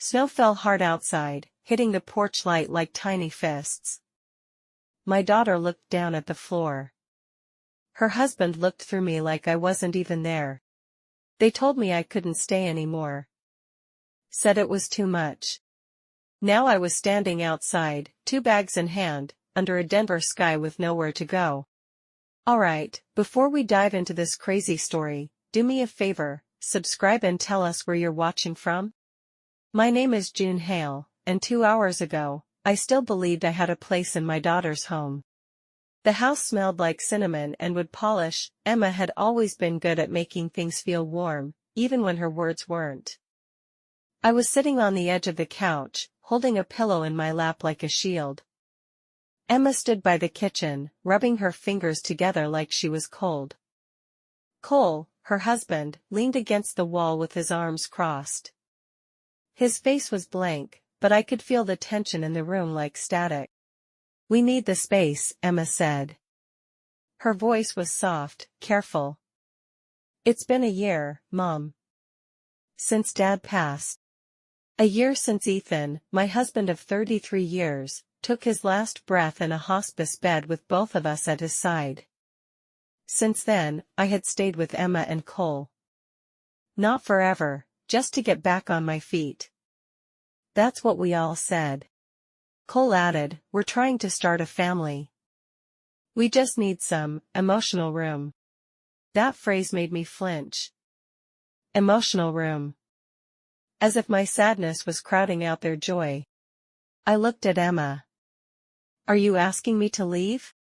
Snow fell hard outside, hitting the porch light like tiny fists. My daughter looked down at the floor. Her husband looked through me like I wasn't even there. They told me I couldn't stay anymore. Said it was too much. Now I was standing outside, 2 bags in hand, under a Denver sky with nowhere to go. Alright, before we dive into this crazy story, do me a favor, subscribe and tell us where you're watching from. My name is June Hale, and 2 hours ago, I still believed I had a place in my daughter's home. The house smelled like cinnamon and wood polish. Emma had always been good at making things feel warm, even when her words weren't. I was sitting on the edge of the couch, holding a pillow in my lap like a shield. Emma stood by the kitchen, rubbing her fingers together like she was cold. Cole, her husband, leaned against the wall with his arms crossed. His face was blank, but I could feel the tension in the room like static. "We need the space," Emma said. Her voice was soft, careful. "It's been a year, Mom. Since Dad passed. A year since Ethan, my husband of 33 years, took his last breath in a hospice bed with both of us at his side. Since then, I had stayed with Emma and Cole. Not forever, just to get back on my feet." "That's what we all said." Cole added, "We're trying to start a family. We just need some emotional room." That phrase made me flinch. Emotional room. As if my sadness was crowding out their joy. I looked at Emma. "Are you asking me to leave?"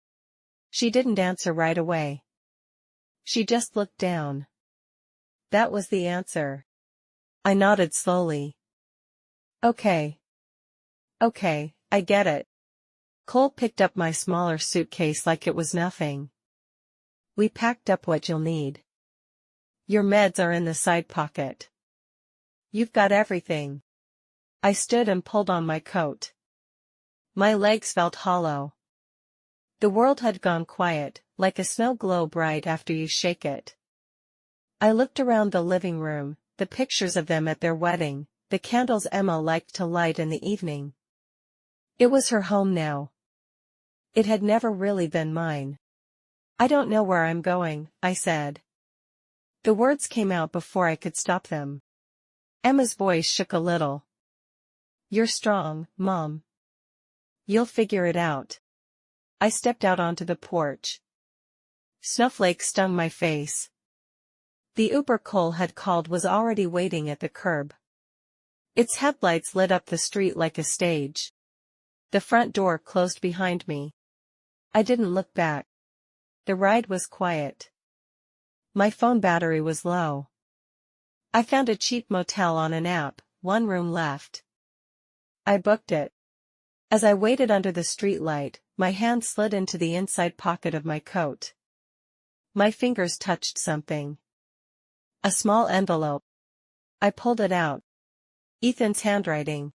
She didn't answer right away. She just looked down. That was the answer. I nodded slowly. Okay, I get it." Cole picked up my smaller suitcase like it was nothing. "We packed up what you'll need. Your meds are in the side pocket. You've got everything." I stood and pulled on my coat. My legs felt hollow. The world had gone quiet, like a snow globe right after you shake it. I looked around the living room, the pictures of them at their wedding, the candles Emma liked to light in the evening. It was her home now. It had never really been mine. "I don't know where I'm going," I said. The words came out before I could stop them. Emma's voice shook a little. "You're strong, Mom. You'll figure it out." I stepped out onto the porch. Snowflakes stung my face. The Uber Cole had called was already waiting at the curb. Its headlights lit up the street like a stage. The front door closed behind me. I didn't look back. The ride was quiet. My phone battery was low. I found a cheap motel on an app, 1 room left. I booked it. As I waited under the streetlight, my hand slid into the inside pocket of my coat. My fingers touched something. A small envelope. I pulled it out. Ethan's handwriting.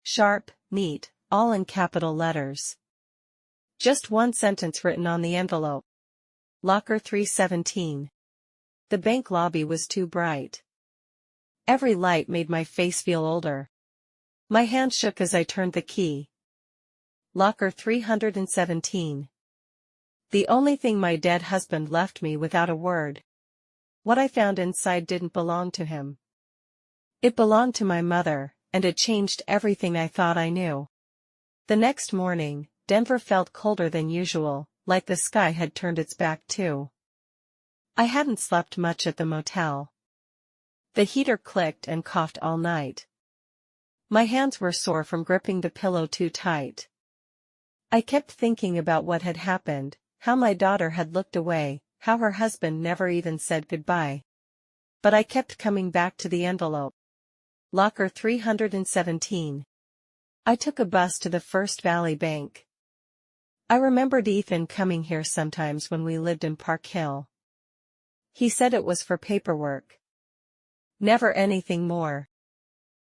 Sharp, neat, all in capital letters. Just one sentence written on the envelope. Locker 317. The bank lobby was too bright. Every light made my face feel older. My hand shook as I turned the key. Locker 317. The only thing my dead husband left me without a word. What I found inside didn't belong to him. It belonged to my mother, and it changed everything I thought I knew. The next morning, Denver felt colder than usual, like the sky had turned its back too. I hadn't slept much at the motel. The heater clicked and coughed all night. My hands were sore from gripping the pillow too tight. I kept thinking about what had happened, how my daughter had looked away, how her husband never even said goodbye. But I kept coming back to the envelope. Locker 317. I took a bus to the First Valley Bank. I remembered Ethan coming here sometimes when we lived in Park Hill. He said it was for paperwork. Never anything more.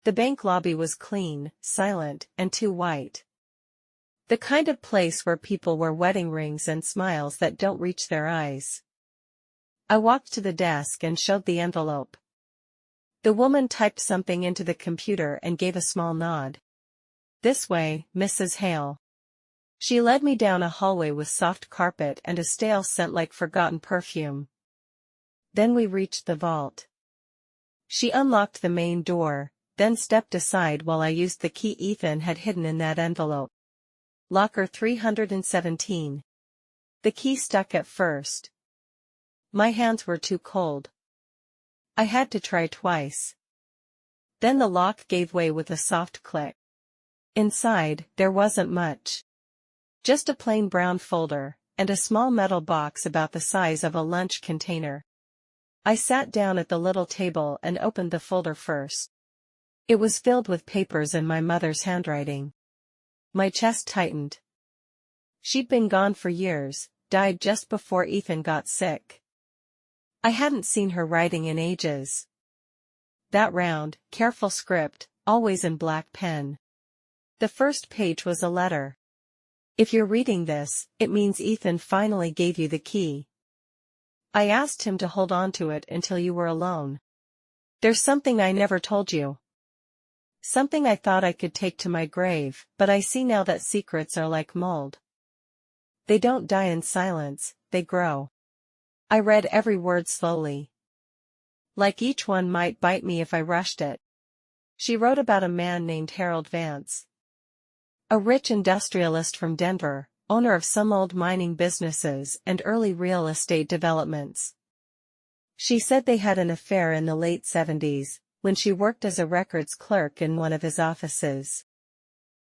The bank lobby was clean, silent, and too white. The kind of place where people wear wedding rings and smiles that don't reach their eyes. I walked to the desk and showed the envelope. The woman typed something into the computer and gave a small nod. "This way, Mrs. Hale." She led me down a hallway with soft carpet and a stale scent like forgotten perfume. Then we reached the vault. She unlocked the main door, then stepped aside while I used the key Ethan had hidden in that envelope. Locker 317. The key stuck at first. My hands were too cold. I had to try twice. Then the lock gave way with a soft click. Inside, there wasn't much. Just a plain brown folder, and a small metal box about the size of a lunch container. I sat down at the little table and opened the folder first. It was filled with papers in my mother's handwriting. My chest tightened. She'd been gone for years, died just before Ethan got sick. I hadn't seen her writing in ages. That round, careful script, always in black pen. The first page was a letter. "If you're reading this, it means Ethan finally gave you the key. I asked him to hold on to it until you were alone. There's something I never told you. Something I thought I could take to my grave, but I see now that secrets are like mold. They don't die in silence, they grow." I read every word slowly. Like each one might bite me if I rushed it. She wrote about a man named Harold Vance. A rich industrialist from Denver, owner of some old mining businesses and early real estate developments. She said they had an affair in the late 70s, when she worked as a records clerk in one of his offices.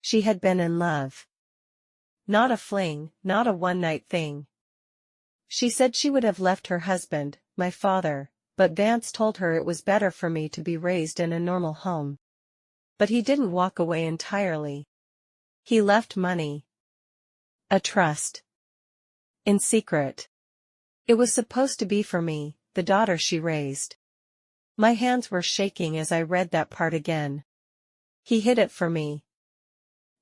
She had been in love. Not a fling, not a one-night thing. She said she would have left her husband, my father, but Vance told her it was better for me to be raised in a normal home. But he didn't walk away entirely. He left money. A trust. In secret. It was supposed to be for me, the daughter she raised. My hands were shaking as I read that part again. He hid it for me.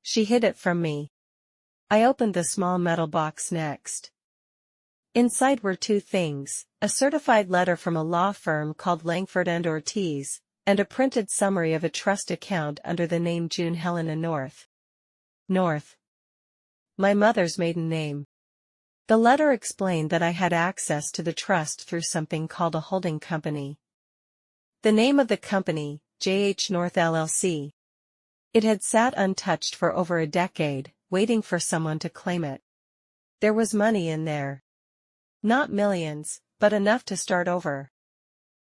She hid it from me. I opened the small metal box next. Inside were two things, a certified letter from a law firm called Langford and Ortiz, and a printed summary of a trust account under the name June Hale North. North. My mother's maiden name. The letter explained that I had access to the trust through something called a holding company. The name of the company, J.H. North LLC. It had sat untouched for over a decade, waiting for someone to claim it. There was money in there. Not millions, but enough to start over.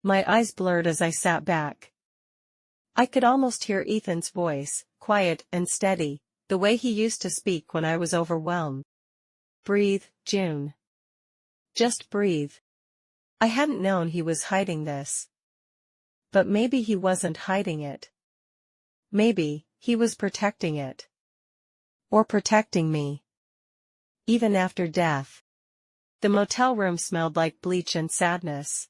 My eyes blurred as I sat back. I could almost hear Ethan's voice, quiet and steady, the way he used to speak when I was overwhelmed. "Breathe, June. Just breathe." I hadn't known he was hiding this. But maybe he wasn't hiding it. Maybe he was protecting it. Or protecting me. Even after death. The motel room smelled like bleach and sadness.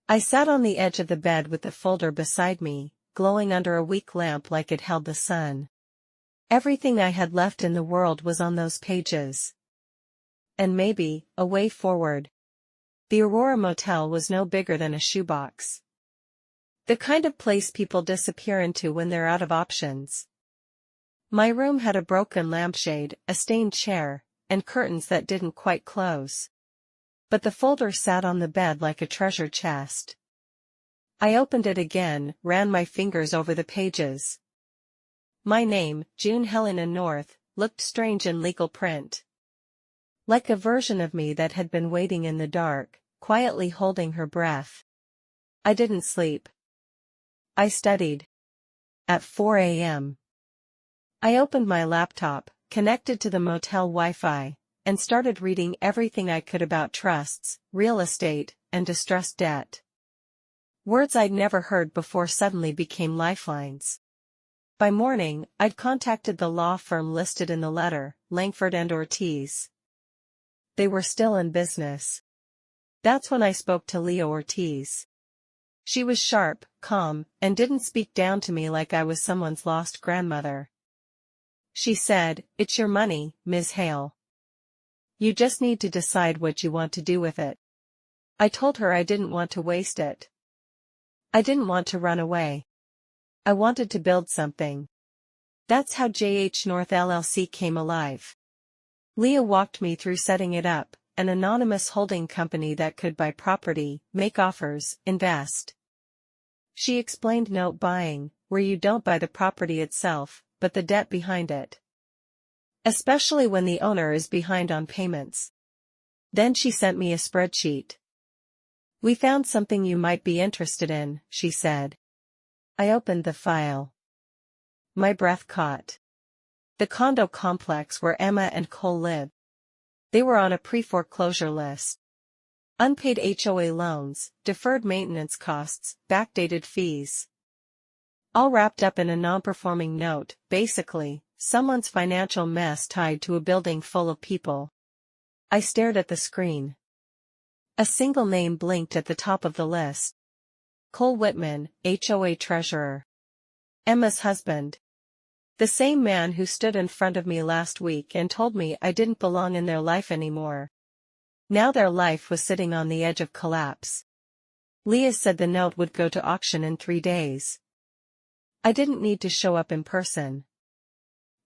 I sat on the edge of the bed with the folder beside me, glowing under a weak lamp like it held the sun. Everything I had left in the world was on those pages. And maybe, a way forward. The Aurora Motel was no bigger than a shoebox. The kind of place people disappear into when they're out of options. My room had a broken lampshade, a stained chair, and curtains that didn't quite close. But the folder sat on the bed like a treasure chest. I opened it again, ran my fingers over the pages. My name, June Hale North, looked strange in legal print. Like a version of me that had been waiting in the dark, quietly holding her breath. I didn't sleep. I studied. At 4 a.m. I opened my laptop, connected to the motel Wi-Fi, and started reading everything I could about trusts, real estate, and distressed debt. Words I'd never heard before suddenly became lifelines. By morning, I'd contacted the law firm listed in the letter, Langford and Ortiz. They were still in business. That's when I spoke to Leo Ortiz. She was sharp, calm, and didn't speak down to me like I was someone's lost grandmother. She said, "It's your money, Ms. Hale. You just need to decide what you want to do with it." I told her I didn't want to waste it. I didn't want to run away. I wanted to build something. That's how JH North LLC came alive. Leah walked me through setting it up, an anonymous holding company that could buy property, make offers, invest. She explained note buying, where you don't buy the property itself, but the debt behind it. Especially when the owner is behind on payments. Then she sent me a spreadsheet. We found something you might be interested in, she said. I opened the file. My breath caught. The condo complex where Emma and Cole live. They were on a pre-foreclosure list. Unpaid HOA loans, deferred maintenance costs, backdated fees. All wrapped up in a non-performing note, basically, someone's financial mess tied to a building full of people. I stared at the screen. A single name blinked at the top of the list. Cole Whitman, HOA treasurer. Emma's husband. The same man who stood in front of me last week and told me I didn't belong in their life anymore. Now their life was sitting on the edge of collapse. Leah said the note would go to auction in 3 days. I didn't need to show up in person.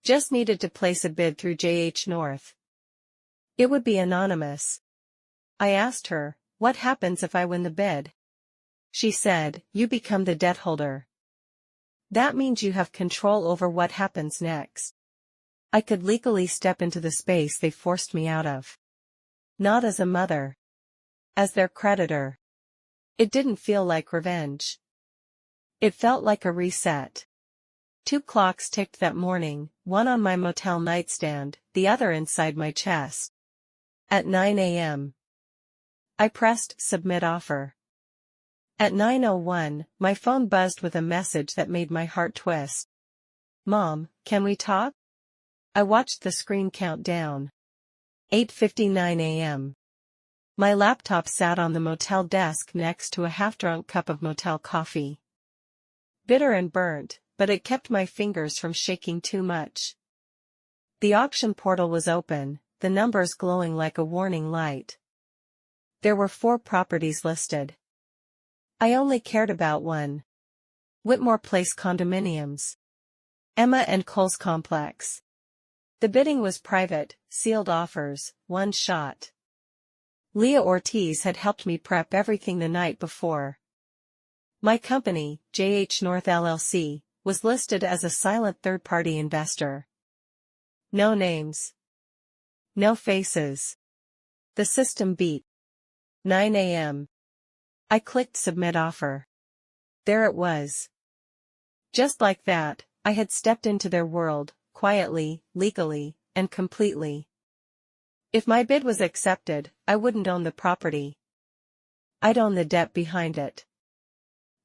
Just needed to place a bid through JH North. It would be anonymous. I asked her, what happens if I win the bid? She said, you become the debt holder. That means you have control over what happens next. I could legally step into the space they forced me out of. Not as a mother. As their creditor. It didn't feel like revenge. It felt like a reset. 2 clocks ticked that morning, one on my motel nightstand, the other inside my chest. At 9 a.m. I pressed submit offer. At 9:01, my phone buzzed with a message that made my heart twist. Mom, can we talk? I watched the screen count down. 8:59 a.m. My laptop sat on the motel desk next to a half-drunk cup of motel coffee. Bitter and burnt, but it kept my fingers from shaking too much. The auction portal was open, the numbers glowing like a warning light. There were 4 properties listed. I only cared about one. Whitmore Place condominiums. Emma and Cole's complex. The bidding was private, sealed offers, one shot. Leah Ortiz had helped me prep everything the night before. My company, JH North LLC, was listed as a silent third-party investor. No names. No faces. The system beat. 9 a.m. I clicked submit offer. There it was. Just like that, I had stepped into their world, quietly, legally, and completely. If my bid was accepted, I wouldn't own the property. I'd own the debt behind it.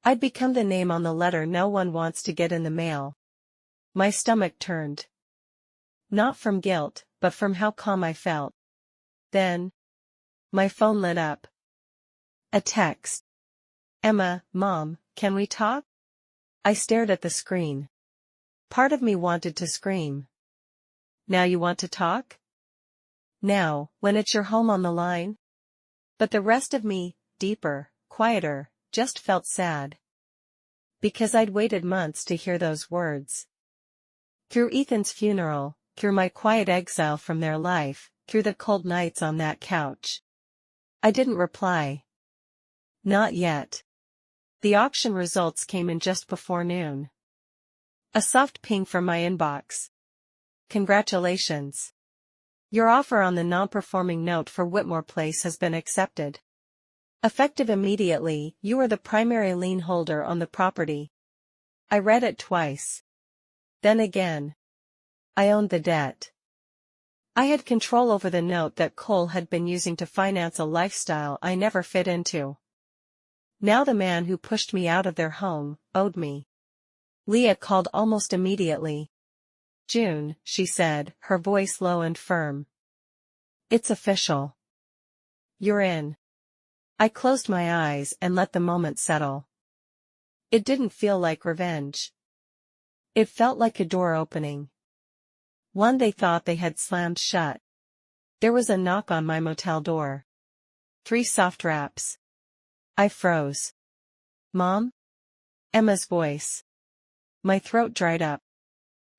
I'd become the name on the letter no one wants to get in the mail. My stomach turned. Not from guilt, but from how calm I felt. Then, my phone lit up. A text. Emma, Mom, can we talk? I stared at the screen. Part of me wanted to scream. Now you want to talk? Now, when it's your home on the line? But the rest of me, deeper, quieter, just felt sad. Because I'd waited months to hear those words. Through Ethan's funeral, through my quiet exile from their life, through the cold nights on that couch. I didn't reply. Not yet. The auction results came in just before noon. A soft ping from my inbox. Congratulations. Your offer on the non-performing note for Whitmore Place has been accepted. Effective immediately, you are the primary lien holder on the property. I read it twice. Then again. I owned the debt. I had control over the note that Cole had been using to finance a lifestyle I never fit into. Now the man who pushed me out of their home owed me. Leah called almost immediately. June, she said, her voice low and firm. It's official. You're in. I closed my eyes and let the moment settle. It didn't feel like revenge. It felt like a door opening. One they thought they had slammed shut. There was a knock on my motel door. 3 soft raps. I froze. Mom? Emma's voice. My throat dried up.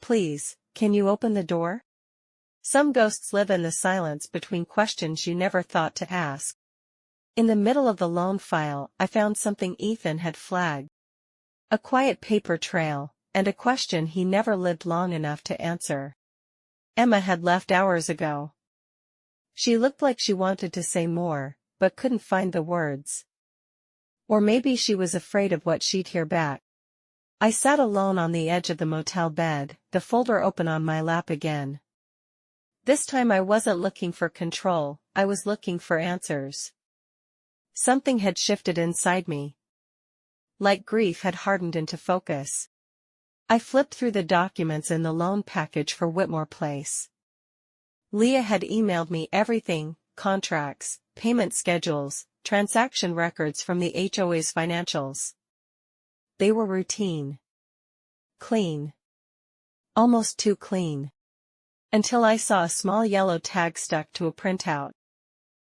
Please, can you open the door? Some ghosts live in the silence between questions you never thought to ask. In the middle of the loan file, I found something Ethan had flagged. A quiet paper trail, and a question he never lived long enough to answer. Emma had left hours ago. She looked like she wanted to say more, but couldn't find the words. Or maybe she was afraid of what she'd hear back. I sat alone on the edge of the motel bed, the folder open on my lap again. This time I wasn't looking for control, I was looking for answers. Something had shifted inside me. Like grief had hardened into focus. I flipped through the documents in the loan package for Whitmore Place. Leah had emailed me everything: contracts, payment schedules, transaction records from the HOA's financials. They were routine. Clean. Almost too clean. Until I saw a small yellow tag stuck to a printout.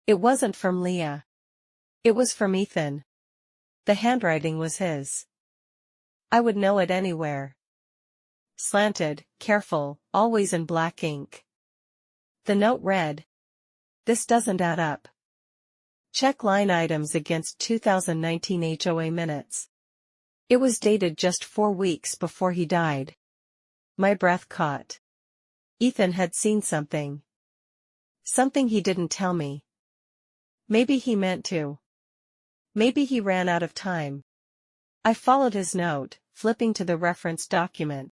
It wasn't from Leah. It was from Ethan. The handwriting was his. I would know it anywhere. Slanted, careful, always in black ink. The note read, "This doesn't add up. Check line items against 2019 HOA minutes." It was dated just 4 weeks before he died. My breath caught. Ethan had seen something. Something he didn't tell me. Maybe he meant to. Maybe he ran out of time. I followed his note, flipping to the reference document.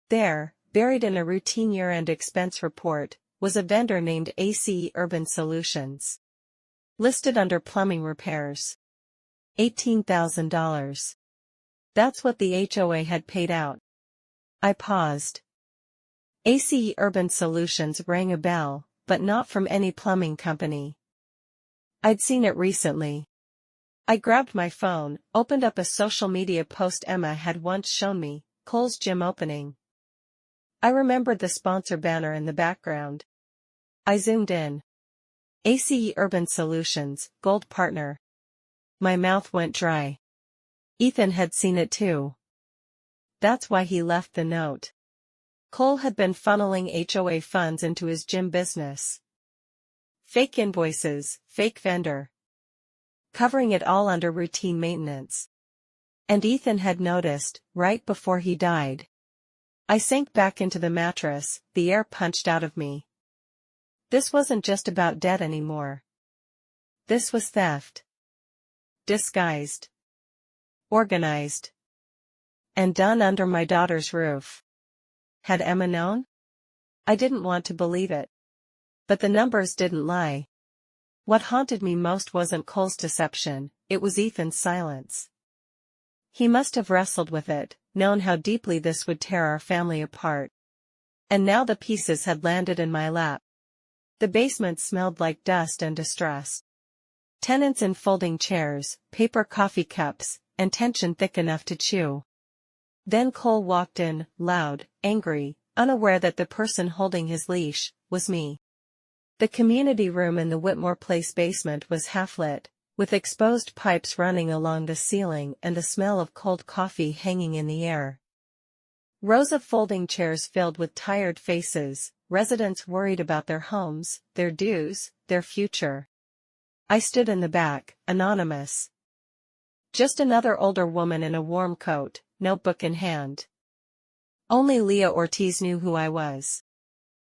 There, buried in a routine year-end expense report, was a vendor named ACE Urban Solutions. Listed under plumbing repairs. $18,000. That's what the HOA had paid out. I paused. ACE Urban Solutions rang a bell, but not from any plumbing company. I'd seen it recently. I grabbed my phone, opened up a social media post Emma had once shown me, Kohl's gym opening. I remembered the sponsor banner in the background. I zoomed in. ACE Urban Solutions, Gold Partner. My mouth went dry. Ethan had seen it too. That's why he left the note. Kohl had been funneling HOA funds into his gym business. Fake invoices, fake vendor. Covering it all under routine maintenance. And Ethan had noticed, right before he died. I sank back into the mattress, the air punched out of me. This wasn't just about debt anymore. This was theft. Disguised. Organized. And done under my daughter's roof. Had Emma known? I didn't want to believe it. But the numbers didn't lie. What haunted me most wasn't Kohl's deception, it was Ethan's silence. He must have wrestled with it, known how deeply this would tear our family apart. And now the pieces had landed in my lap. The basement smelled like dust and distress. Tenants in folding chairs, paper coffee cups, and tension thick enough to chew. Then Kohl walked in, loud, angry, unaware that the person holding his leash was me. The community room in the Whitmore Place basement was half-lit, with exposed pipes running along the ceiling and the smell of cold coffee hanging in the air. Rows of folding chairs filled with tired faces, residents worried about their homes, their dues, their future. I stood in the back, anonymous. Just another older woman in a warm coat, notebook in hand. Only Leah Ortiz knew who I was.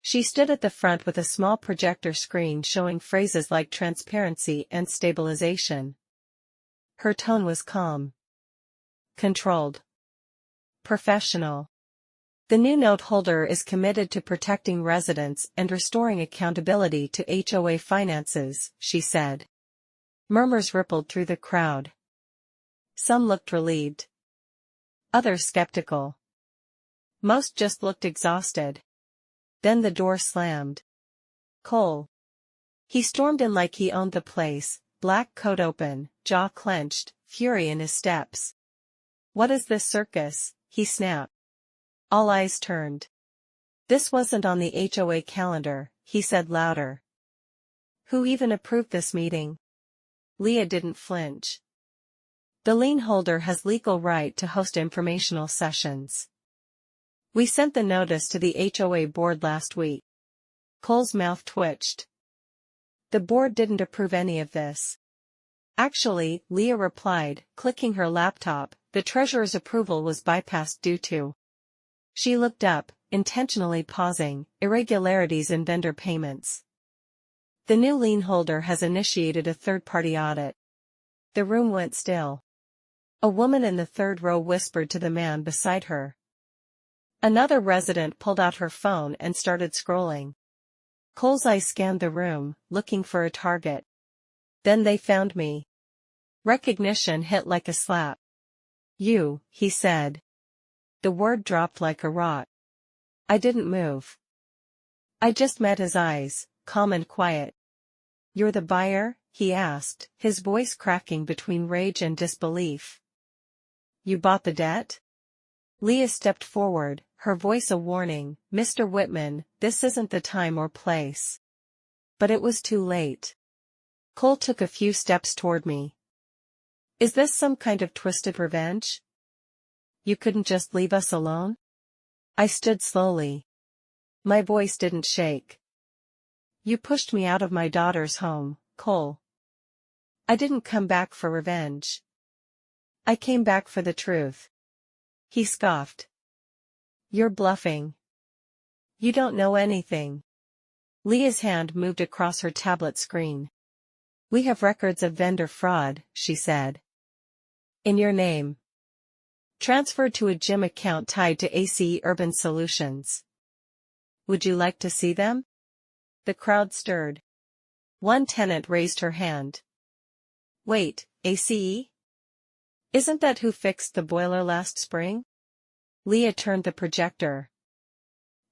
She stood at the front with a small projector screen showing phrases like transparency and stabilization. Her tone was calm. Controlled. Professional. The new note holder is committed to protecting residents and restoring accountability to HOA finances, she said. Murmurs rippled through the crowd. Some looked relieved. Others skeptical. Most just looked exhausted. Then the door slammed. Kohl. He stormed in like he owned the place, black coat open, jaw clenched, fury in his steps. What is this circus? He snapped. All eyes turned. This wasn't on the HOA calendar, he said louder. Who even approved this meeting? Leah didn't flinch. The lien holder has legal right to host informational sessions. We sent the notice to the HOA board last week. Cole's mouth twitched. The board didn't approve any of this. Actually, Leah replied, clicking her laptop, the treasurer's approval was bypassed due to. She looked up, intentionally pausing, irregularities in vendor payments. The new lien holder has initiated a third-party audit. The room went still. A woman in the third row whispered to the man beside her. Another resident pulled out her phone and started scrolling. Cole's eyes scanned the room, looking for a target. Then they found me. Recognition hit like a slap. You, he said. The word dropped like a rock. I didn't move. I just met his eyes, calm and quiet. You're the buyer? He asked, his voice cracking between rage and disbelief. You bought the debt? Leah stepped forward, her voice a warning, Mr. Whitman, this isn't the time or place. But it was too late. Cole took a few steps toward me. Is this some kind of twisted revenge? You couldn't just leave us alone? I stood slowly. My voice didn't shake. You pushed me out of my daughter's home, Cole. I didn't come back for revenge. I came back for the truth. He scoffed. You're bluffing. You don't know anything. Leah's hand moved across her tablet screen. We have records of vendor fraud, she said. In your name. Transferred to a gym account tied to ACE Urban Solutions. Would you like to see them? The crowd stirred. One tenant raised her hand. Wait, ACE? Isn't that who fixed the boiler last spring? Leah turned the projector.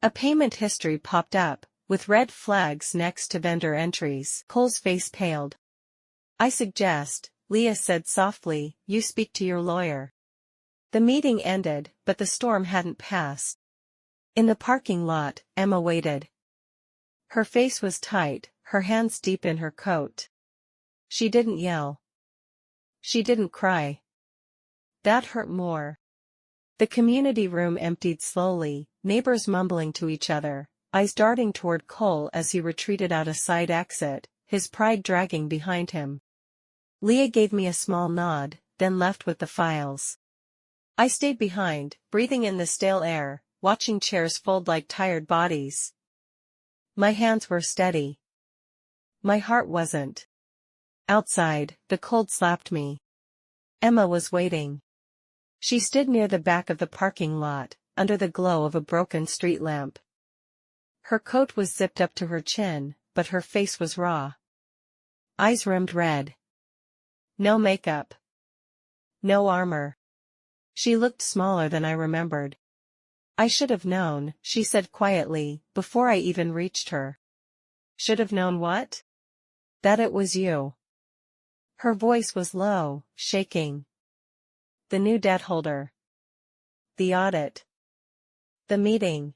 A payment history popped up, with red flags next to vendor entries. Cole's face paled. I suggest, Leah said softly, you speak to your lawyer. The meeting ended, but the storm hadn't passed. In the parking lot, Emma waited. Her face was tight, her hands deep in her coat. She didn't yell. She didn't cry. That hurt more. The community room emptied slowly, neighbors mumbling to each other, eyes darting toward Cole as he retreated out a side exit, his pride dragging behind him. Leah gave me a small nod, then left with the files. I stayed behind, breathing in the stale air, watching chairs fold like tired bodies. My hands were steady. My heart wasn't. Outside, the cold slapped me. Emma was waiting. She stood near the back of the parking lot, under the glow of a broken street lamp. Her coat was zipped up to her chin, but her face was raw. Eyes rimmed red. No makeup. No armor. She looked smaller than I remembered. I should have known, she said quietly, before I even reached her. Should have known what? That it was you. Her voice was low, shaking. The new debt holder. The audit. The meeting.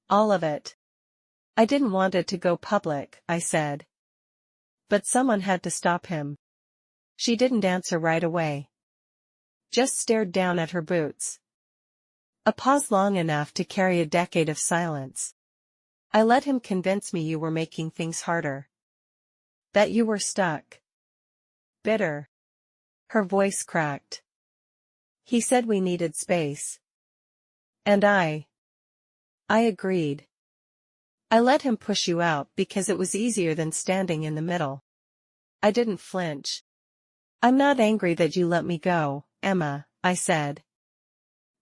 All of it. I didn't want it to go public, I said. But someone had to stop him. She didn't answer right away. Just stared down at her boots. A pause long enough to carry a decade of silence. I let him convince me you were making things harder. That you were stuck. Bitter. Her voice cracked. He said we needed space. And I agreed. I let him push you out because it was easier than standing in the middle. I didn't flinch. I'm not angry that you let me go, Emma, I said.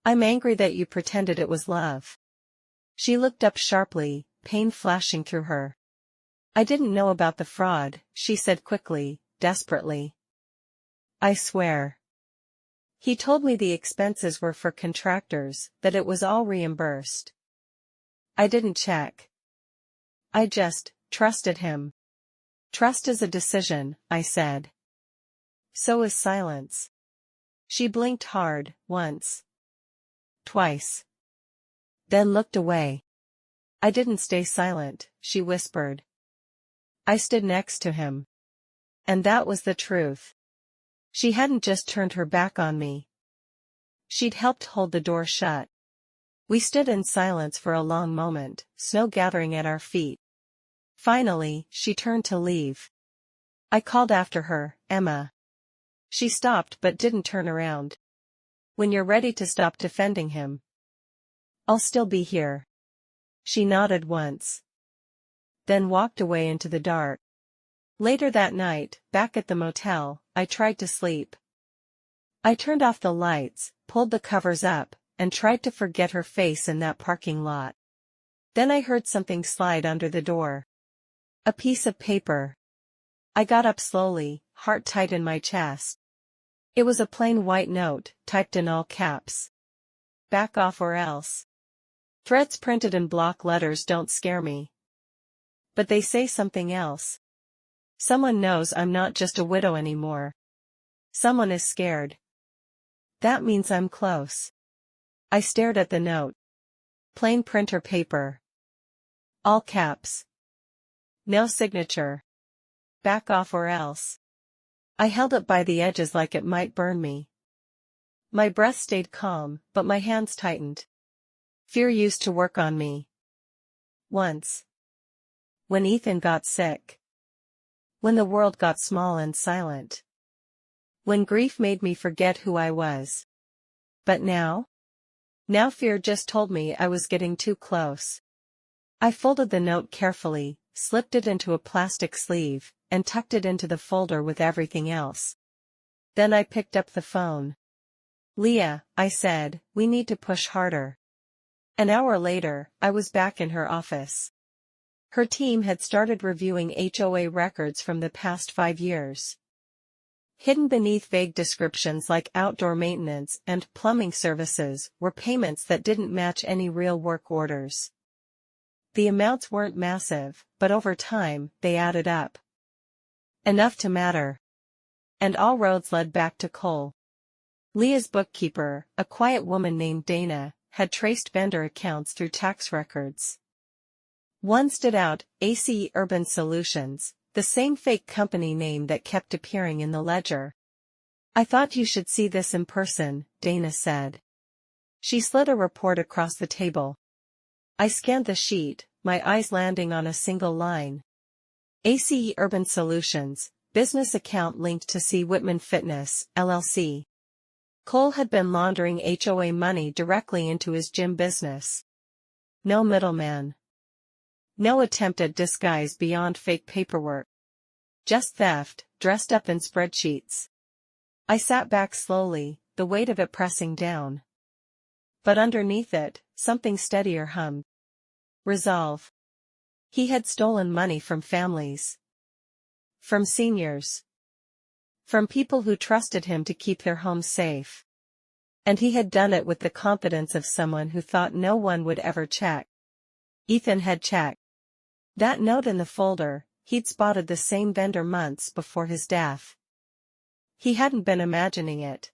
I'm angry that you pretended it was love. She looked up sharply, pain flashing through her. I didn't know about the fraud, she said quickly, desperately. I swear. He told me the expenses were for contractors, that it was all reimbursed. I didn't check. I just trusted him. Trust is a decision, I said. So is silence. She blinked hard, once. Twice. Then looked away. I didn't stay silent, she whispered. I stood next to him. And that was the truth. She hadn't just turned her back on me. She'd helped hold the door shut. We stood in silence for a long moment, snow gathering at our feet. Finally, she turned to leave. I called after her, "Emma." She stopped but didn't turn around. "When you're ready to stop defending him, I'll still be here." She nodded once, then walked away into the dark. Later that night, back at the motel, I tried to sleep. I turned off the lights, pulled the covers up, and tried to forget her face in that parking lot. Then I heard something slide under the door. A piece of paper. I got up slowly, heart tight in my chest. It was a plain white note, typed in all caps. "Back off or else." Threats printed in block letters don't scare me. But they say something else. Someone knows I'm not just a widow anymore. Someone is scared. That means I'm close. I stared at the note. Plain printer paper. All caps. No signature. "Back off or else." I held it by the edges like it might burn me. My breath stayed calm, but my hands tightened. Fear used to work on me. Once. When Ethan got sick. When the world got small and silent. When grief made me forget who I was. But now? Now fear just told me I was getting too close. I folded the note carefully, slipped it into a plastic sleeve, and tucked it into the folder with everything else. Then I picked up the phone. "Leah," I said, "we need to push harder." An hour later, I was back in her office. Her team had started reviewing HOA records from the past 5 years. Hidden beneath vague descriptions like outdoor maintenance and plumbing services were payments that didn't match any real work orders. The amounts weren't massive, but over time, they added up. Enough to matter. And all roads led back to Cole. Leah's bookkeeper, a quiet woman named Dana, had traced vendor accounts through tax records. One stood out, ACE Urban Solutions, the same fake company name that kept appearing in the ledger. "I thought you should see this in person," Dana said. She slid a report across the table. I scanned the sheet, my eyes landing on a single line. ACE Urban Solutions, business account linked to C. Whitman Fitness, LLC. Cole had been laundering HOA money directly into his gym business. No middleman. No attempt at disguise beyond fake paperwork. Just theft, dressed up in spreadsheets. I sat back slowly, the weight of it pressing down. But underneath it, something steadier hummed. Resolve. He had stolen money from families. From seniors. From people who trusted him to keep their homes safe. And he had done it with the confidence of someone who thought no one would ever check. Ethan had checked. That note in the folder, he'd spotted the same vendor months before his death. He hadn't been imagining it.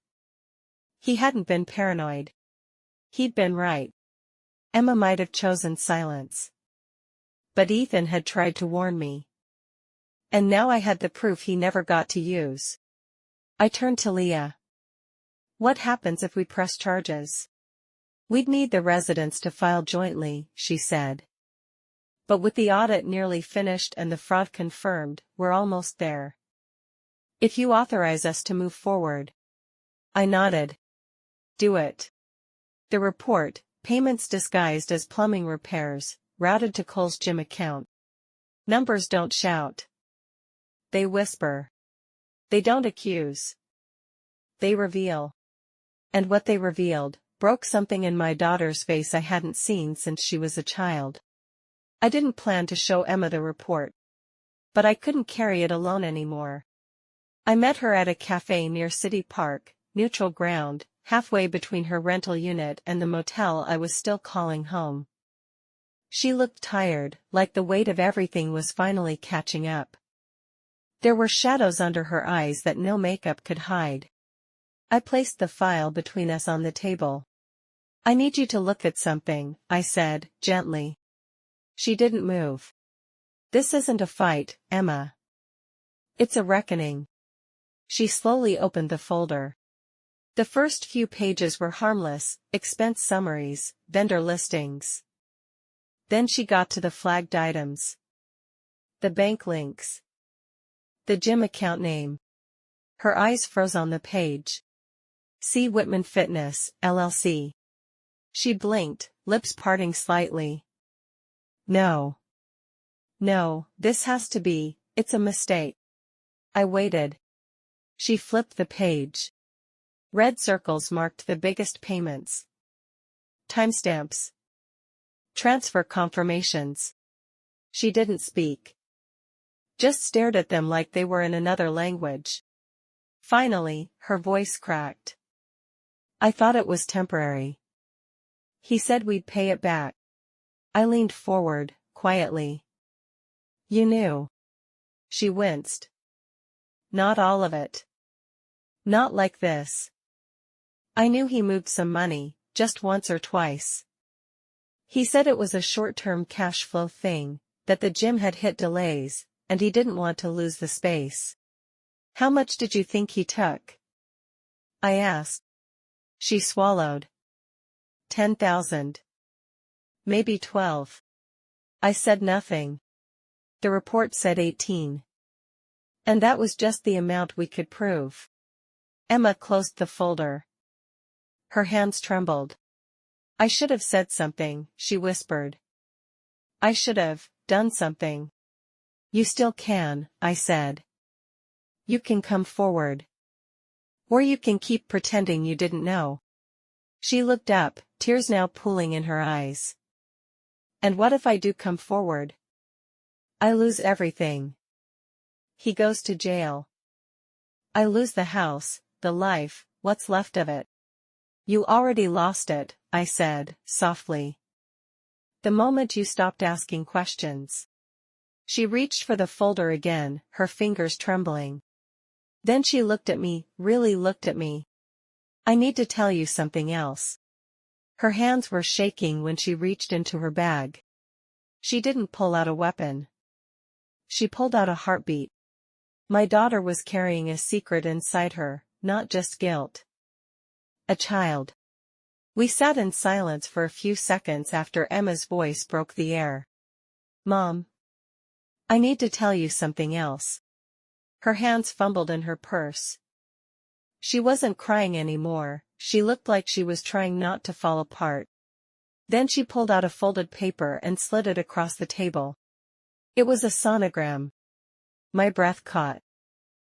He hadn't been paranoid. He'd been right. Emma might have chosen silence. But Ethan had tried to warn me. And now I had the proof he never got to use. I turned to Leah. "What happens if we press charges?" "We'd need the residents to file jointly," she said. "But with the audit nearly finished and the fraud confirmed, we're almost there. If you authorize us to move forward." I nodded. "Do it." The report, payments disguised as plumbing repairs, routed to Cole's gym account. Numbers don't shout. They whisper. They don't accuse. They reveal. And what they revealed broke something in my daughter's face I hadn't seen since she was a child. I didn't plan to show Emma the report. But I couldn't carry it alone anymore. I met her at a cafe near City Park, neutral ground, halfway between her rental unit and the motel I was still calling home. She looked tired, like the weight of everything was finally catching up. There were shadows under her eyes that no makeup could hide. I placed the file between us on the table. "I need you to look at something," I said, gently. She didn't move. "This isn't a fight, Emma. It's a reckoning." She slowly opened the folder. The first few pages were harmless, expense summaries, vendor listings. Then she got to the flagged items. The bank links. The gym account name. Her eyes froze on the page. C. Whitman Fitness, LLC. She blinked, lips parting slightly. No. No, this has to be, it's a mistake. I waited. She flipped the page. Red circles marked the biggest payments. Timestamps. Transfer confirmations. She didn't speak. Just stared at them like they were in another language. Finally, her voice cracked. I thought it was temporary. He said we'd pay it back. I leaned forward, quietly. You knew. She winced. Not all of it. Not like this. I knew he moved some money, just once or twice. He said it was a short-term cash flow thing, that the gym had hit delays, and he didn't want to lose the space. How much did you think he took? I asked. She swallowed. 10,000. Maybe 12. I said nothing. The report said 18. And that was just the amount we could prove. Emma closed the folder. Her hands trembled. I should have said something, she whispered. I should have done something. You still can, I said. You can come forward. Or you can keep pretending you didn't know. She looked up, tears now pooling in her eyes. And what if I do come forward? I lose everything. He goes to jail. I lose the house, the life, what's left of it. You already lost it, I said, softly. The moment you stopped asking questions. She reached for the folder again, her fingers trembling. Then she looked at me, really looked at me. I need to tell you something else. Her hands were shaking when she reached into her bag. She didn't pull out a weapon. She pulled out a heartbeat. My daughter was carrying a secret inside her, not just guilt. A child. We sat in silence for a few seconds after Emma's voice broke the air. Mom. I need to tell you something else. Her hands fumbled in her purse. She wasn't crying anymore, she looked like she was trying not to fall apart. Then she pulled out a folded paper and slid it across the table. It was a sonogram. My breath caught.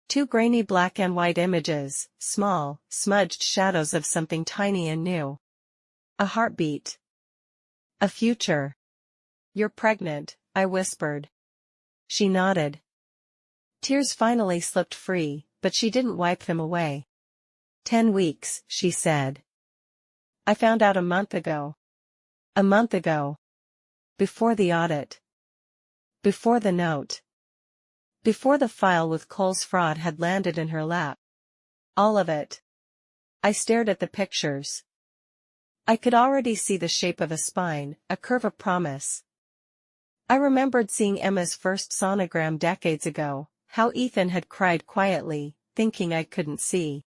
2 grainy black and white images, small, smudged shadows of something tiny and new. A heartbeat. A future. You're pregnant, I whispered. She nodded. Tears finally slipped free, but she didn't wipe them away. 10 weeks, she said. I found out a month ago. A month ago. Before the audit. Before the note. Before the file with Cole's fraud had landed in her lap. All of it. I stared at the pictures. I could already see the shape of a spine, a curve of promise. I remembered seeing Emma's first sonogram decades ago, how Ethan had cried quietly, thinking I couldn't see.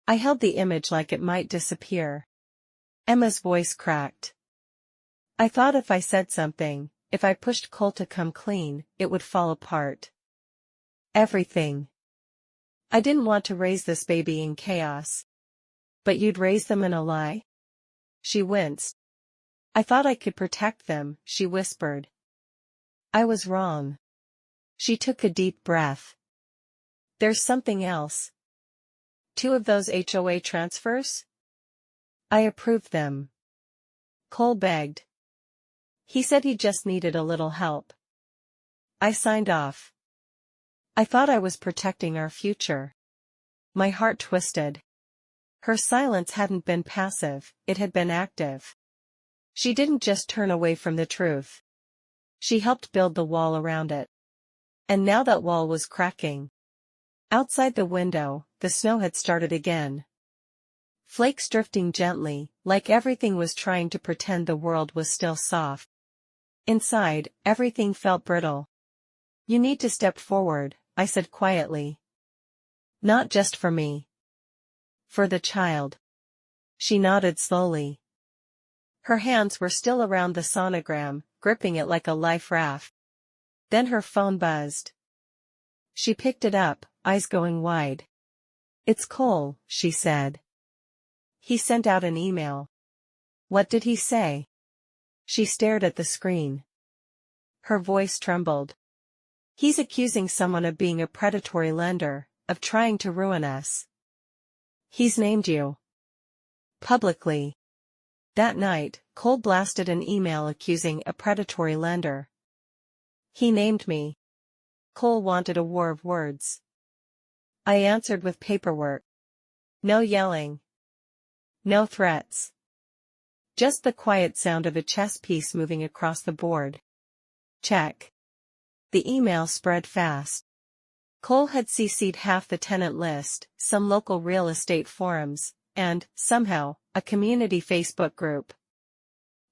I held the image like it might disappear. Emma's voice cracked. I thought if I said something, if I pushed Cole to come clean, it would fall apart. Everything. I didn't want to raise this baby in chaos. But you'd raise them in a lie? She winced. I thought I could protect them, she whispered. I was wrong. She took a deep breath. There's something else. 2 of those HOA transfers? I approved them. Cole begged. He said he just needed a little help. I signed off. I thought I was protecting our future. My heart twisted. Her silence hadn't been passive, it had been active. She didn't just turn away from the truth. She helped build the wall around it. And now that wall was cracking. Outside the window, the snow had started again. Flakes drifting gently, like everything was trying to pretend the world was still soft. Inside, everything felt brittle. You need to step forward, I said quietly. Not just for me. For the child. She nodded slowly. Her hands were still around the sonogram, gripping it like a life raft. Then her phone buzzed. She picked it up, eyes going wide. "It's Cole," she said. "He sent out an email." "What did he say?" She stared at the screen. Her voice trembled. "He's accusing someone of being a predatory lender, of trying to ruin us. He's named you. Publicly." That night, Cole blasted an email accusing a predatory lender. He named me. Cole wanted a war of words. I answered with paperwork. No yelling. No threats. Just the quiet sound of a chess piece moving across the board. Check. The email spread fast. Cole had CC'd half the tenant list, some local real estate forums, and, somehow, a community Facebook group.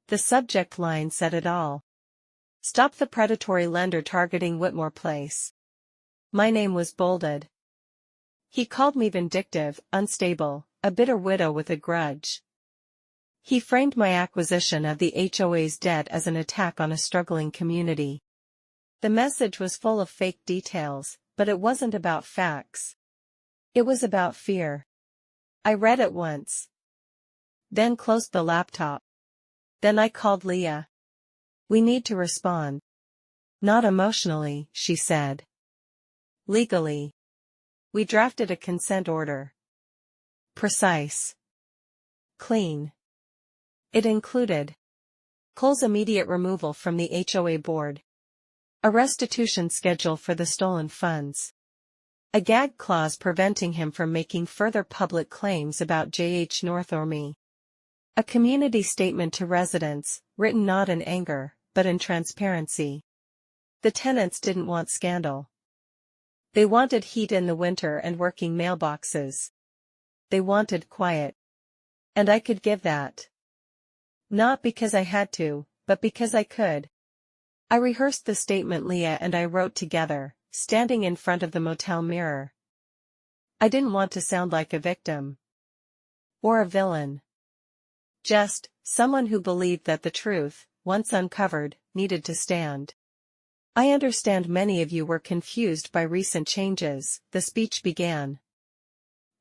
The subject line said it all. Stop the predatory lender targeting Whitmore Place. My name was bolded. He called me vindictive, unstable, a bitter widow with a grudge. He framed my acquisition of the HOA's debt as an attack on a struggling community. The message was full of fake details, but it wasn't about facts. It was about fear. I read it once. Then closed the laptop. Then I called Leah. "We need to respond." "Not emotionally," she said. "Legally." We drafted a consent order. Precise. Clean. It included Cole's immediate removal from the HOA board. A restitution schedule for the stolen funds. A gag clause preventing him from making further public claims about JH North or me. A community statement to residents, written not in anger, but in transparency. The tenants didn't want scandal. They wanted heat in the winter and working mailboxes. They wanted quiet. And I could give that. Not because I had to, but because I could. I rehearsed the statement Leah and I wrote together, standing in front of the motel mirror. I didn't want to sound like a victim. Or a villain. Just someone who believed that the truth, once uncovered, needed to stand. "I understand many of you were confused by recent changes," the speech began.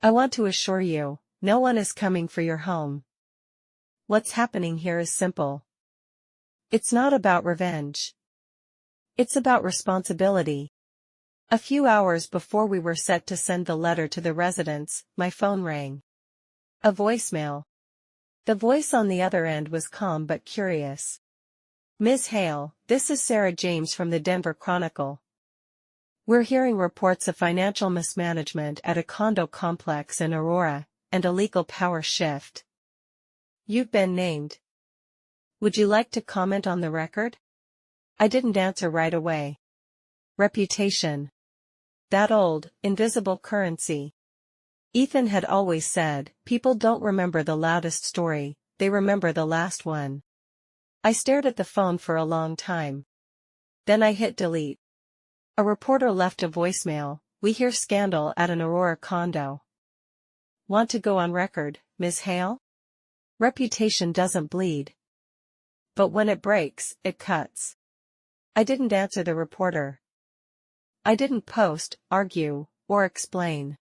"I want to assure you, no one is coming for your home. What's happening here is simple. It's not about revenge. It's about responsibility." A few hours before we were set to send the letter to the residents, my phone rang. A voicemail. The voice on the other end was calm but curious. "Ms. Hale, this is Sarah James from the Denver Chronicle. We're hearing reports of financial mismanagement at a condo complex in Aurora, and a legal power shift. You've been named. Would you like to comment on the record?" I didn't answer right away. Reputation. That old, invisible currency. Ethan had always said, people don't remember the loudest story, they remember the last one. I stared at the phone for a long time. Then I hit delete. A reporter left a voicemail. "We hear scandal at an Aurora condo. Want to go on record, Ms. Hale? Reputation doesn't bleed. But when it breaks, it cuts." I didn't answer the reporter. I didn't post, argue, or explain.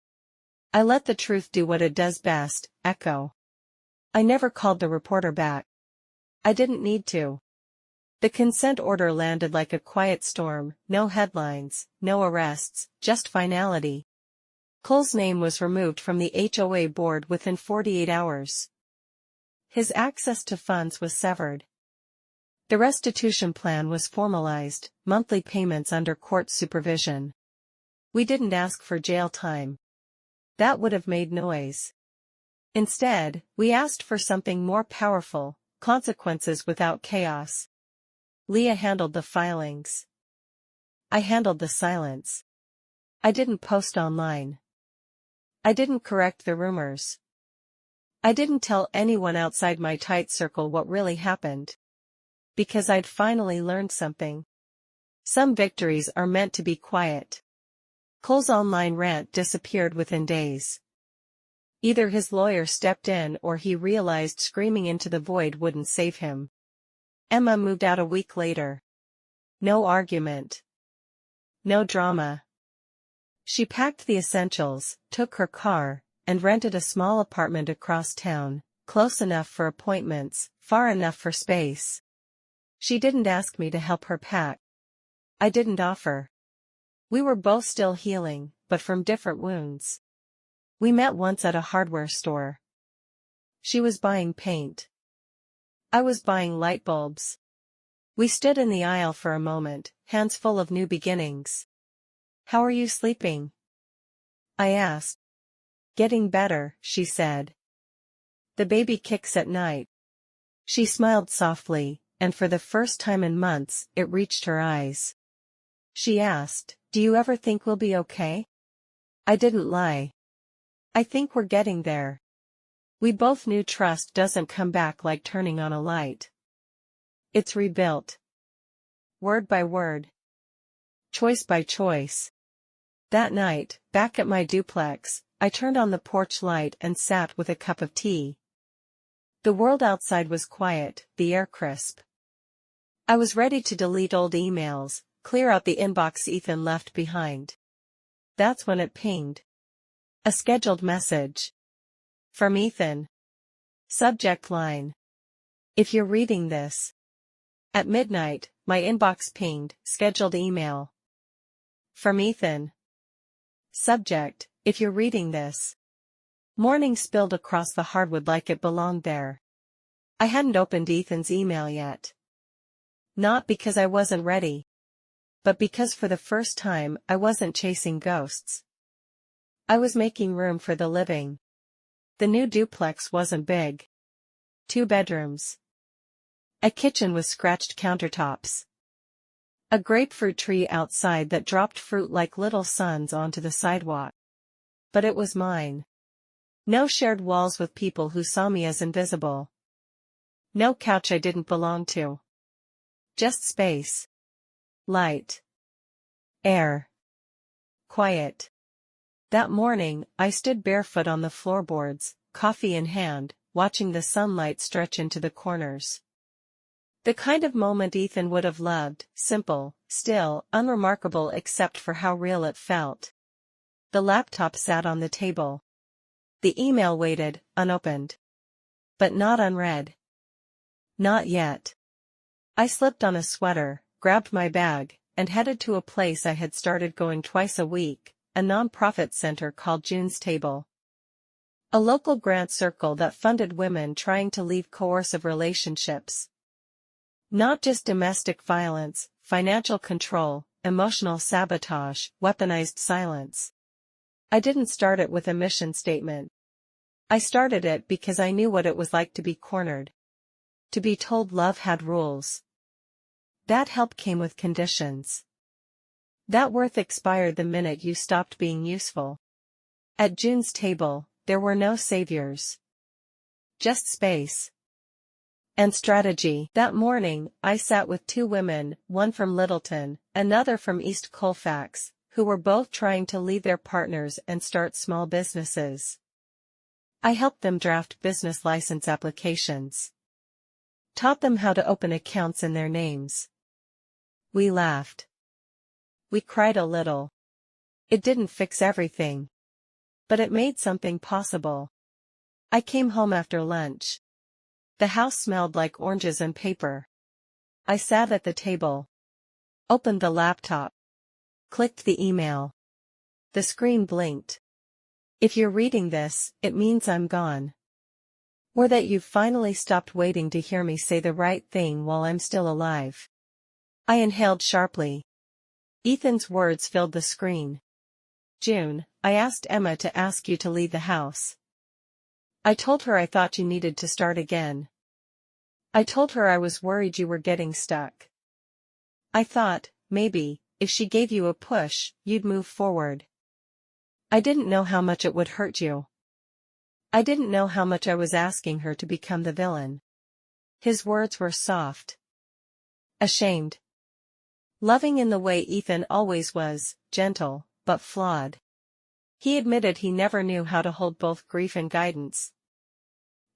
I let the truth do what it does best, echo. I never called the reporter back. I didn't need to. The consent order landed like a quiet storm, no headlines, no arrests, just finality. Cole's name was removed from the HOA board within 48 hours. His access to funds was severed. The restitution plan was formalized, monthly payments under court supervision. We didn't ask for jail time. That would have made noise. Instead, we asked for something more powerful, consequences without chaos. Leah handled the filings. I handled the silence. I didn't post online. I didn't correct the rumors. I didn't tell anyone outside my tight circle what really happened. Because I'd finally learned something. Some victories are meant to be quiet. Cole's online rant disappeared within days. Either his lawyer stepped in or he realized screaming into the void wouldn't save him. Emma moved out a week later. No argument. No drama. She packed the essentials, took her car, and rented a small apartment across town, close enough for appointments, far enough for space. She didn't ask me to help her pack. I didn't offer. We were both still healing, but from different wounds. We met once at a hardware store. She was buying paint. I was buying light bulbs. We stood in the aisle for a moment, hands full of new beginnings. "How are you sleeping?" I asked. "Getting better," she said. "The baby kicks at night." She smiled softly, and for the first time in months, it reached her eyes. She asked, "Do you ever think we'll be okay?" I didn't lie. "I think we're getting there." We both knew trust doesn't come back like turning on a light. It's rebuilt. Word by word. Choice by choice. That night, back at my duplex, I turned on the porch light and sat with a cup of tea. The world outside was quiet, the air crisp. I was ready to delete old emails, clear out the inbox Ethan left behind. That's when it pinged. A scheduled message. From Ethan. Subject line: "If you're reading this." At midnight, my inbox pinged, scheduled email. From Ethan. Subject: "If you're reading this." Morning spilled across the hardwood like it belonged there. I hadn't opened Ethan's email yet. Not because I wasn't ready, but because for the first time I wasn't chasing ghosts. I was making room for the living. The new duplex wasn't big. 2 bedrooms. A kitchen with scratched countertops. A grapefruit tree outside that dropped fruit like little suns onto the sidewalk. But it was mine. No shared walls with people who saw me as invisible. No couch I didn't belong to. Just space. Light. Air. Quiet. That morning, I stood barefoot on the floorboards, coffee in hand, watching the sunlight stretch into the corners. The kind of moment Ethan would have loved, simple, still, unremarkable except for how real it felt. The laptop sat on the table. The email waited, unopened. But not unread. Not yet. I slipped on a sweater, grabbed my bag, and headed to a place I had started going twice a week, a non-profit center called June's Table. A local grant circle that funded women trying to leave coercive relationships. Not just domestic violence, financial control, emotional sabotage, weaponized silence. I didn't start it with a mission statement. I started it because I knew what it was like to be cornered. To be told love had rules. That help came with conditions. That worth expired the minute you stopped being useful. At June's Table, there were no saviors. Just space. And strategy. That morning, I sat with 2 women, one from Littleton, another from East Colfax, who were both trying to leave their partners and start small businesses. I helped them draft business license applications. Taught them how to open accounts in their names. We laughed. We cried a little. It didn't fix everything. But it made something possible. I came home after lunch. The house smelled like oranges and paper. I sat at the table. Opened the laptop. Clicked the email. The screen blinked. If you're reading this, it means I'm gone. Or that you've finally stopped waiting to hear me say the right thing while I'm still alive. I inhaled sharply. Ethan's words filled the screen. June, I asked Emma to ask you to leave the house. I told her I thought you needed to start again. I told her I was worried you were getting stuck. I thought, maybe, if she gave you a push, you'd move forward. I didn't know how much it would hurt you. I didn't know how much I was asking her to become the villain. His words were soft. Ashamed. Loving in the way Ethan always was, gentle, but flawed. He admitted he never knew how to hold both grief and guidance.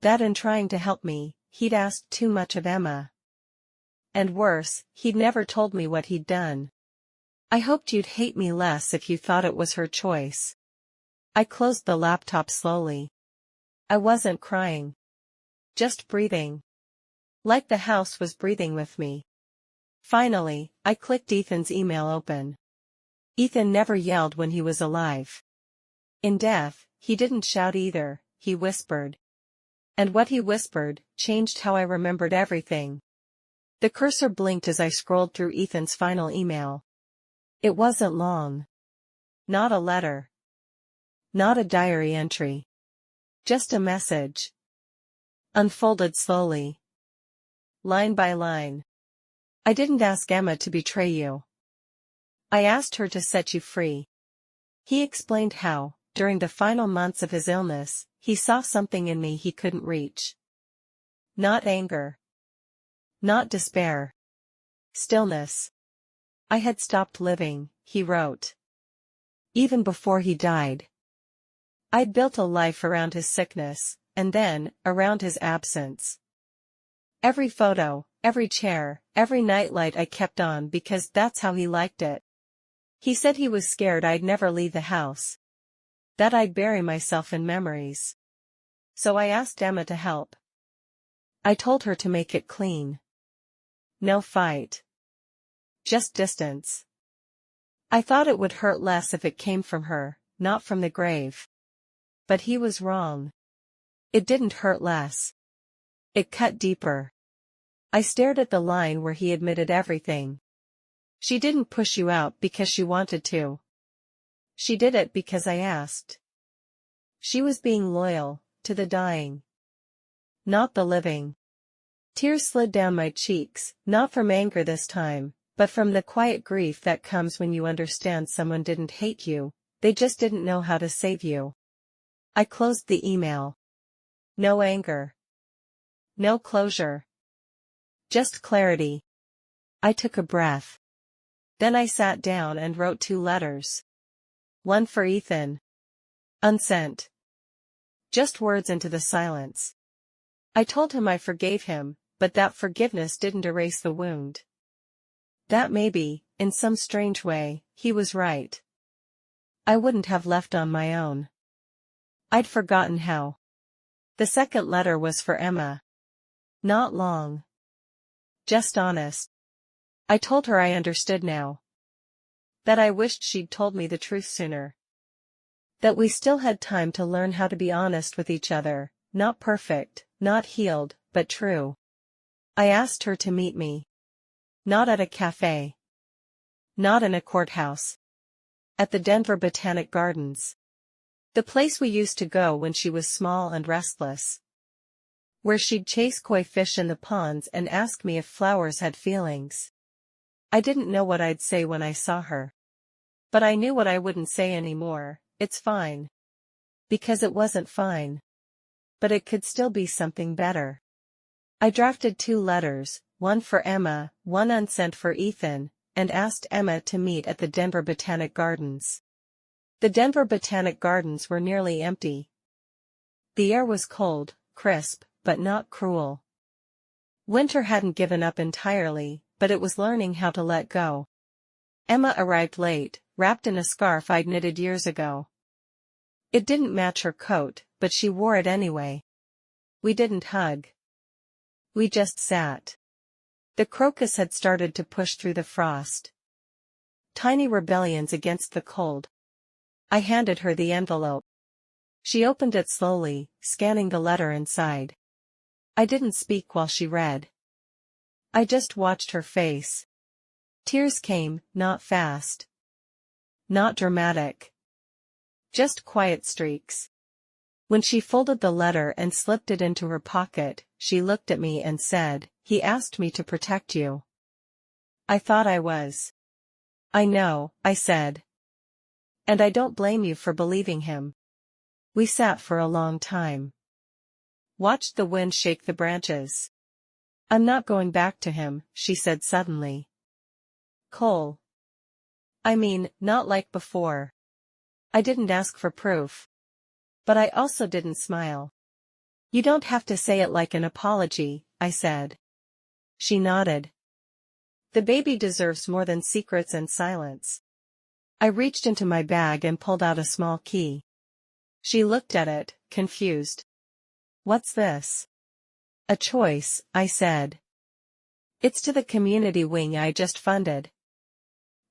That in trying to help me, he'd asked too much of Emma. And worse, he'd never told me what he'd done. I hoped you'd hate me less if you thought it was her choice. I closed the laptop slowly. I wasn't crying. Just breathing. Like the house was breathing with me. Finally, I clicked Ethan's email open. Ethan never yelled when he was alive. In death, he didn't shout either, he whispered. And what he whispered changed how I remembered everything. The cursor blinked as I scrolled through Ethan's final email. It wasn't long. Not a letter. Not a diary entry. Just a message. Unfolded slowly. Line by line. I didn't ask Emma to betray you. I asked her to set you free. He explained how, during the final months of his illness, he saw something in me he couldn't reach. Not anger. Not despair. Stillness. I had stopped living, he wrote. Even before he died. I'd built a life around his sickness, and then, around his absence. Every photo, every chair, every nightlight I kept on because that's how he liked it. He said he was scared I'd never leave the house. That I'd bury myself in memories. So I asked Emma to help. I told her to make it clean. No fight. Just distance. I thought it would hurt less if it came from her, not from the grave. But he was wrong. It didn't hurt less. It cut deeper. I stared at the line where he admitted everything. She didn't push you out because she wanted to. She did it because I asked. She was being loyal, to the dying. Not the living. Tears slid down my cheeks, not from anger this time, but from the quiet grief that comes when you understand someone didn't hate you, they just didn't know how to save you. I closed the email. No anger. No closure. Just clarity. I took a breath. Then I sat down and wrote 2 letters. One for Ethan. Unsent. Just words into the silence. I told him I forgave him, but that forgiveness didn't erase the wound. That maybe, in some strange way, he was right. I wouldn't have left on my own. I'd forgotten how. The second letter was for Emma. Not long. Just honest. I told her I understood now. That I wished she'd told me the truth sooner. That we still had time to learn how to be honest with each other, not perfect, not healed, but true. I asked her to meet me. Not at a cafe. Not in a courthouse. At the Denver Botanic Gardens. The place we used to go when she was small and restless. Where she'd chase koi fish in the ponds and ask me if flowers had feelings. I didn't know what I'd say when I saw her. But I knew what I wouldn't say anymore, it's fine. Because it wasn't fine. But it could still be something better. I drafted 2 letters, one for Emma, one unsent for Ethan, and asked Emma to meet at the Denver Botanic Gardens. The Denver Botanic Gardens were nearly empty. The air was cold, crisp, but not cruel. Winter hadn't given up entirely, but it was learning how to let go. Emma arrived late, wrapped in a scarf I'd knitted years ago. It didn't match her coat, but she wore it anyway. We didn't hug. We just sat. The crocus had started to push through the frost. Tiny rebellions against the cold. I handed her the envelope. She opened it slowly, scanning the letter inside. I didn't speak while she read. I just watched her face. Tears came, not fast. Not dramatic. Just quiet streaks. When she folded the letter and slipped it into her pocket, she looked at me and said, "He asked me to protect you." I thought I was. "I know," I said. "And I don't blame you for believing him." We sat for a long time. Watched the wind shake the branches. "I'm not going back to him," she said suddenly. "Cole. I mean, not like before." I didn't ask for proof. But I also didn't smile. You don't have to say it like an apology, I said. She nodded. The baby deserves more than secrets and silence. I reached into my bag and pulled out a small key. She looked at it, confused. What's this? A choice, I said. It's to the community wing I just funded.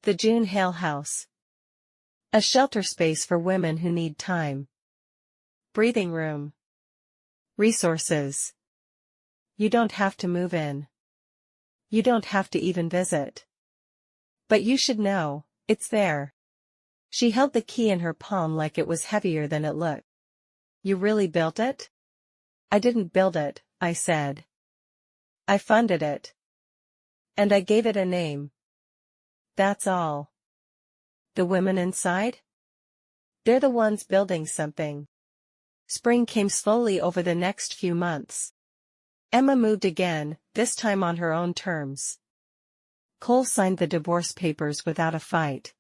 The June Hale House. A shelter space for women who need time. Breathing room. Resources. You don't have to move in. You don't have to even visit. But you should know, it's there. She held the key in her palm like it was heavier than it looked. You really built it? I didn't build it, I said. I funded it. And I gave it a name. That's all. The women inside? They're the ones building something. Spring came slowly over the next few months. Emma moved again, this time on her own terms. Cole signed the divorce papers without a fight.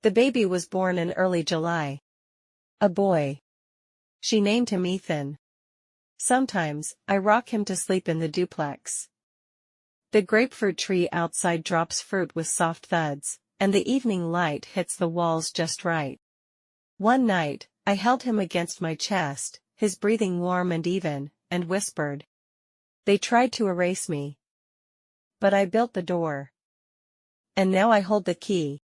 The baby was born in early July. A boy. She named him Ethan. Sometimes, I rock him to sleep in the duplex. The grapefruit tree outside drops fruit with soft thuds, and the evening light hits the walls just right. One night, I held him against my chest, his breathing warm and even, and whispered. They tried to erase me. But I built the door. And now I hold the key.